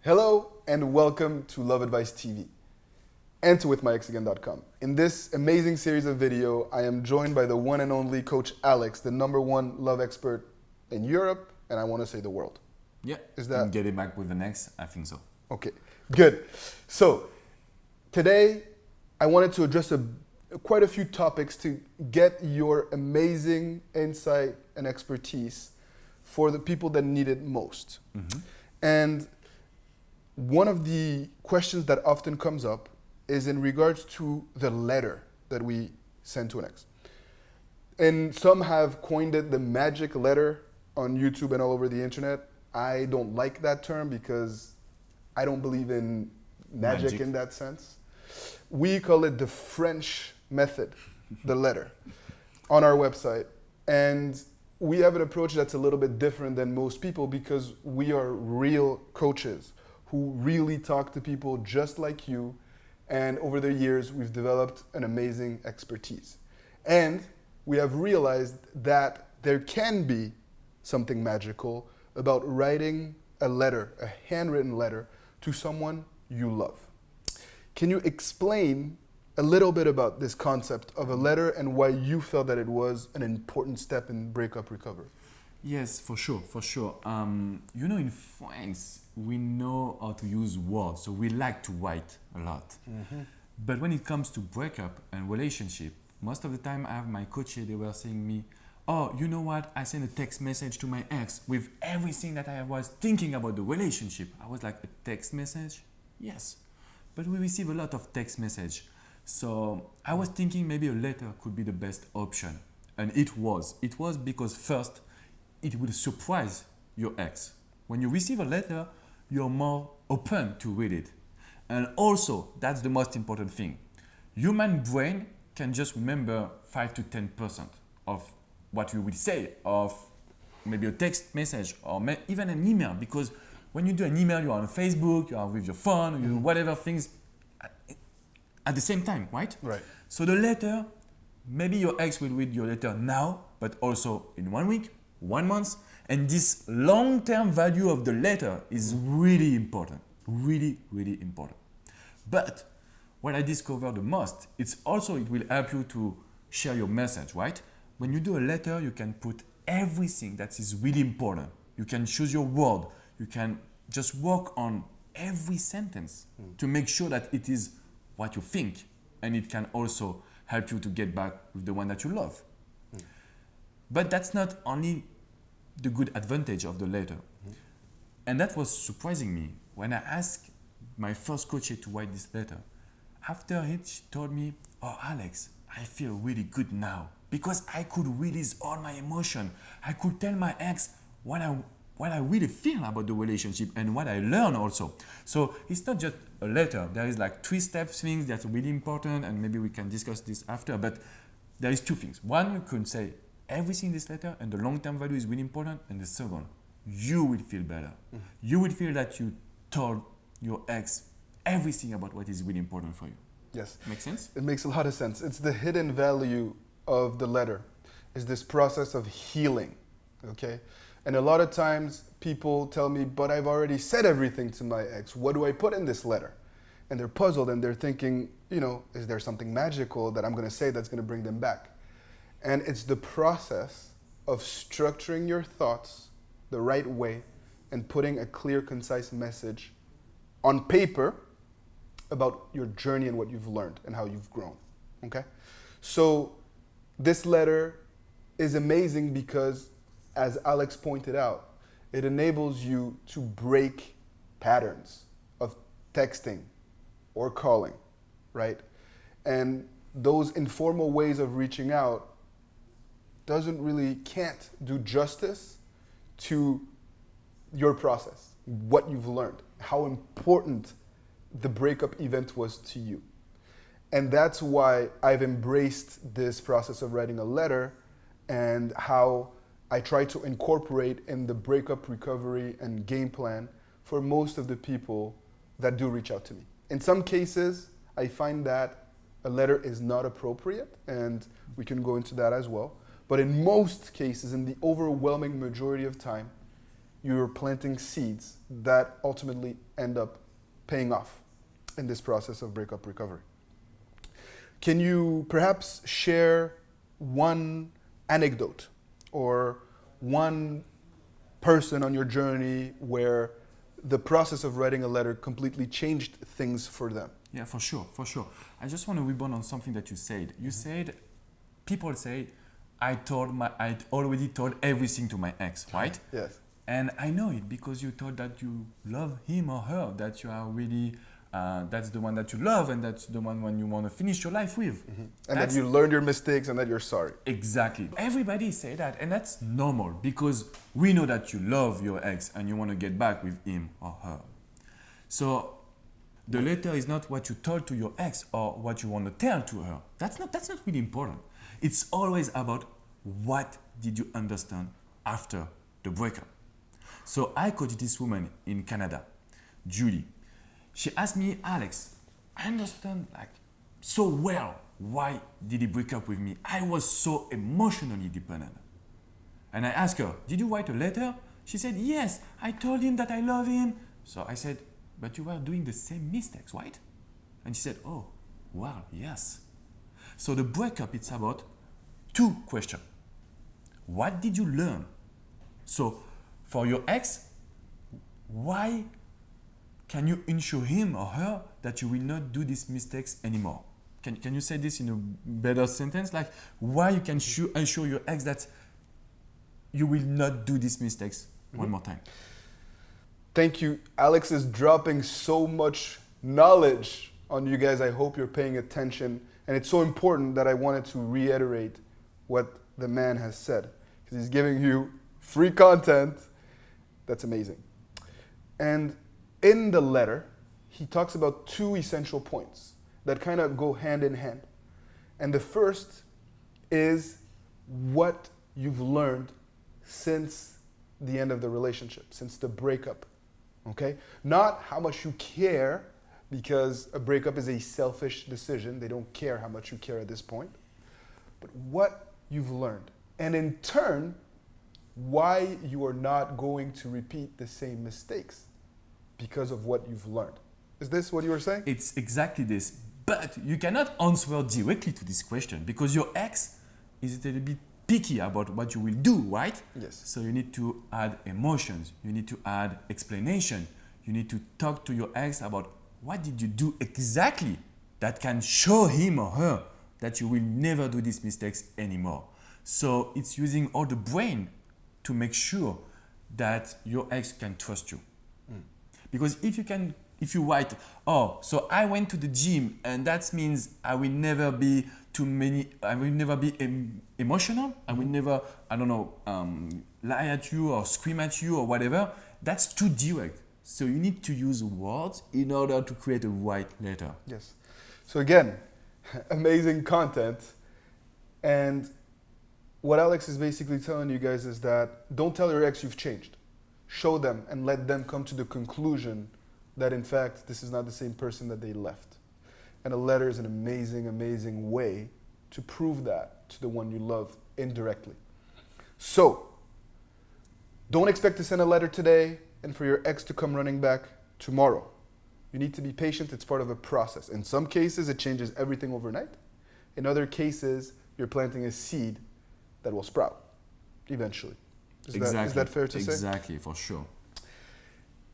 Hello and welcome to Love Advice TV and to withmyexagain.com. In this amazing series of video, I am joined by the one and only Coach Alex, the #1 love expert in Europe, and I want to say the world. Yeah. Is that- And get it back with the next? I think so. Okay, good. So today I wanted to address quite a few topics to get your amazing insight and expertise for the people that need it most. And one of the questions that often comes up is in regards to the letter that we send to an ex. And some have coined it the magic letter on YouTube and all over the internet. I don't like that term because I don't believe in magic in that sense. We call it the French method, the letter, on our website. And we have an approach that's a little bit different than most people because we are real coaches who really talk to people just like you. And over the years, we've developed an amazing expertise. And we have realized that there can be something magical about writing a letter, a handwritten letter, to someone you love. Can you explain a little bit about this concept of a letter and why you felt that it was an important step in breakup recovery? Yes, for sure, for sure. In France, we know how to use words, so we like to write a lot. But when it comes to breakup and relationship, most of the time I have my coaches, they were saying me, oh, you know what? I sent a text message to my ex with everything that I was thinking about the relationship. I was like, a text message? Yes. But we receive a lot of text message. So I was thinking maybe a letter could be the best option. And it was. It was because first, it will surprise your ex. When you receive a letter, you're more open to read it. And also, that's the most important thing. Human brain can just remember 5 to 10% of what you will say, of maybe a text message or even an email. Because when you do an email, you are on Facebook, you are with your phone, you do whatever things at the same time, right? Right. So the letter, maybe your ex will read your letter now, but also in 1 week, 1 month. And this long-term value of the letter is really important, really, really important. But what I discovered the most, it will help you to share your message, right? When you do a letter, you can put everything that is really important. You can choose your word. You can just work on every sentence to make sure that it is what you think. And it can also help you to get back with the one that you love. But that's not only the good advantage of the letter. And that was surprising me when I asked my first coach to write this letter. After it, she told me, oh, Alex, I feel really good now because I could release all my emotion. I could tell my ex what I really feel about the relationship and what I learned also. So it's not just a letter. There is like 3 steps things that's really important, and maybe we can discuss this after. But there is 2 things. One, you can say everything in this letter and the long-term value is really important. And the second, you will feel better. You will feel that you told your ex everything about what is really important for you. Yes. Make sense? It makes a lot of sense. It's the hidden value of the letter, is this process of healing, okay? And a lot of times people tell me, but I've already said everything to my ex. What do I put in this letter? And they're puzzled and they're thinking, is there something magical that I'm going to say that's going to bring them back? And it's the process of structuring your thoughts the right way and putting a clear, concise message on paper about your journey and what you've learned and how you've grown, okay? So this letter is amazing because, as Alex pointed out, it enables you to break patterns of texting or calling, right? And those informal ways of reaching out can't do justice to your process, what you've learned, how important the breakup event was to you. And that's why I've embraced this process of writing a letter and how I try to incorporate in the breakup recovery and game plan for most of the people that do reach out to me. In some cases, I find that a letter is not appropriate, and we can go into that as well. But in most cases, in the overwhelming majority of time, you're planting seeds that ultimately end up paying off in this process of breakup recovery. Can you perhaps share one anecdote or one person on your journey where the process of writing a letter completely changed things for them? Yeah, for sure, for sure. I just want to rebound on something that you said. You said, people say, I already told everything to my ex, right? Yes. And I know it because you told that you love him or her, that you are really, that's the one that you love and that's the one when you want to finish your life with. And that you learned your mistakes and that you're sorry. Exactly. Everybody say that, and that's normal because we know that you love your ex and you want to get back with him or her. So the letter is not what you told to your ex or what you want to tell to her. That's not really important. It's always about what did you understand after the breakup. So I coached this woman in Canada, Julie. She asked me, Alex, I understand like so well why did he break up with me. I was so emotionally dependent. And I asked her, did you write a letter? She said, yes, I told him that I love him. So I said, but you were doing the same mistakes, right? And she said, oh, well, yes. So the breakup, it's about two questions. What did you learn? So for your ex, why can you ensure him or her that you will not do these mistakes anymore? Can you say this in a better sentence? Like why you can assure your ex that you will not do these mistakes one more time? Thank you. Alex is dropping so much knowledge on you guys. I hope you're paying attention. And it's so important that I wanted to reiterate what the man has said. Because he's giving you free content. That's amazing. And in the letter, he talks about two essential points that kind of go hand in hand. And the first is what you've learned since the end of the relationship, since the breakup. Okay? Not how much you care, because a breakup is a selfish decision. They don't care how much you care at this point. But what you've learned. And in turn, why you are not going to repeat the same mistakes because of what you've learned. Is this what you were saying? It's exactly this. But you cannot answer directly to this question because your ex is a little bit picky about what you will do, right? Yes. So you need to add emotions. You need to add explanation. You need to talk to your ex about what did you do exactly that can show him or her that you will never do these mistakes anymore. So it's using all the brain to make sure that your ex can trust you. Because if you write, oh, so I went to the gym and that means I will never be emotional. I will never, lie at you or scream at you or whatever. That's too direct. So you need to use words in order to create a right letter. Yes. So again, amazing content. And what Alex is basically telling you guys is that don't tell your ex you've changed. Show them and let them come to the conclusion that in fact this is not the same person that they left. And a letter is an amazing, amazing way to prove that to the one you love indirectly. So, don't expect to send a letter today and for your ex to come running back tomorrow. You need to be patient. It's part of a process. In some cases, it changes everything overnight. In other cases, you're planting a seed that will sprout eventually. Is that fair to say? Exactly, for sure.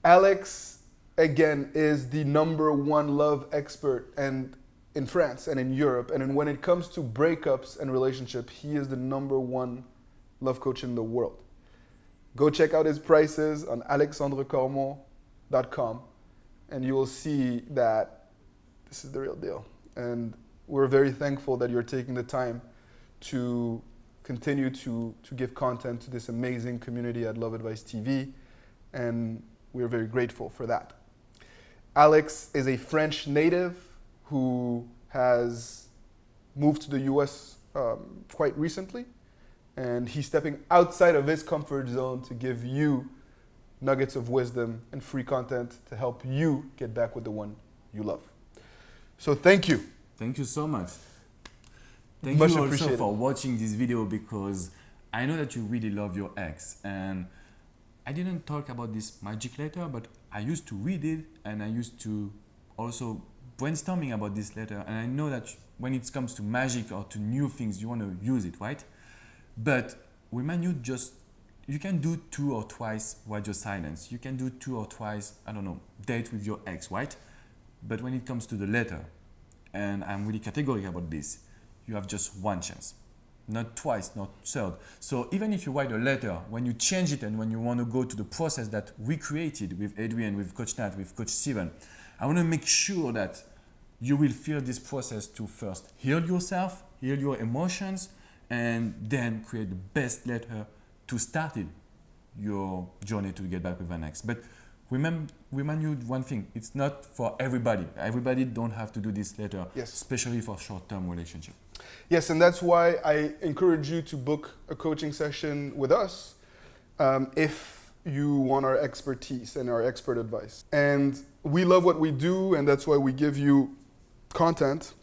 Alex, again, is the #1 love expert and in France and in Europe. And when it comes to breakups and relationships, he is the #1 love coach in the world. Go check out his prices on alexandrecormont.com and you will see that this is the real deal. And we're very thankful that you're taking the time to continue to give content to this amazing community at Love Advice TV. And we're very grateful for that. Alex is a French native who has moved to the US quite recently. And he's stepping outside of his comfort zone to give you nuggets of wisdom and free content to help you get back with the one you love. So thank you. Thank you so much. Thank Much you also appreciated. for watching this video because I know that you really love your ex and I didn't talk about this magic letter, but I used to read it and I used to also brainstorming about this letter. And I know that when it comes to magic or to new things, you want to use it, right? But remind you you can do 2 or twice radio silence. You can do 2 or twice, I don't know, date with your ex, right? But when it comes to the letter, and I'm really categorical about this, you have just one chance. Not twice, not third. So even if you write a letter, when you change it and when you want to go to the process that we created with Adrian, with Coach Nat, with Coach Steven, I want to make sure that you will feel this process to first heal yourself, heal your emotions, and then create the best letter to start your journey to get back with an ex. But remind you one thing, it's not for everybody. Everybody don't have to do this letter, Yes. especially for short-term relationship. Yes, and that's why I encourage you to book a coaching session with us if you want our expertise and our expert advice. And we love what we do, and that's why we give you content.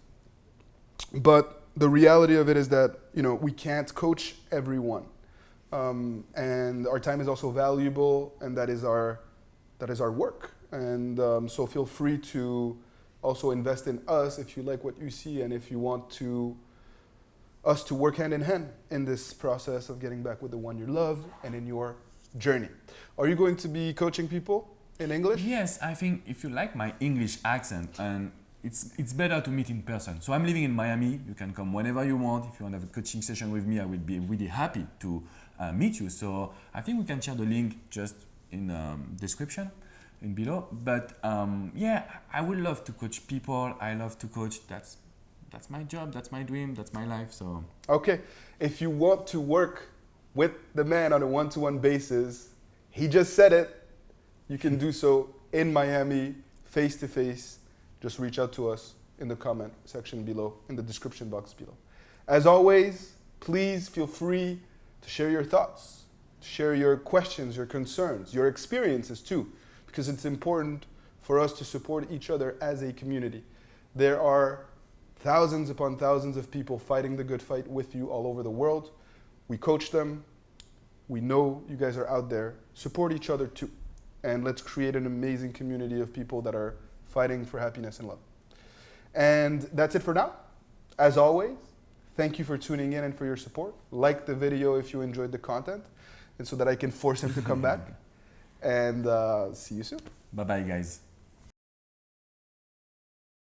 But the reality of it is that, we can't coach everyone. And our time is also valuable, and that is our work. And so feel free to also invest in us if you like what you see and if you want us to work hand in hand in this process of getting back with the one you love and in your journey. Are you going to be coaching people in English? Yes, I think if you like my English accent, and it's better to meet in person. So I'm living in Miami. You can come whenever you want. If you want to have a coaching session with me, I will be really happy to meet you. So I think we can share the link just in description in below. But I would love to coach people. I love to coach. That's my job. That's my dream. That's my life. So okay, if you want to work with the man on a one-to-one basis, he just said it. You can do so in Miami, face to face. Just reach out to us in the comment section below, in the description box below. As always, please feel free to share your thoughts, share your questions, your concerns, your experiences too, because it's important for us to support each other as a community. There are thousands upon thousands of people fighting the good fight with you all over the world. We coach them. We know you guys are out there. Support each other too. And let's create an amazing community of people that are fighting for happiness and love. And that's it for now. As always, thank you for tuning in and for your support. Like the video if you enjoyed the content, and so that I can force him to come back. And see you soon. bye-bye, guys.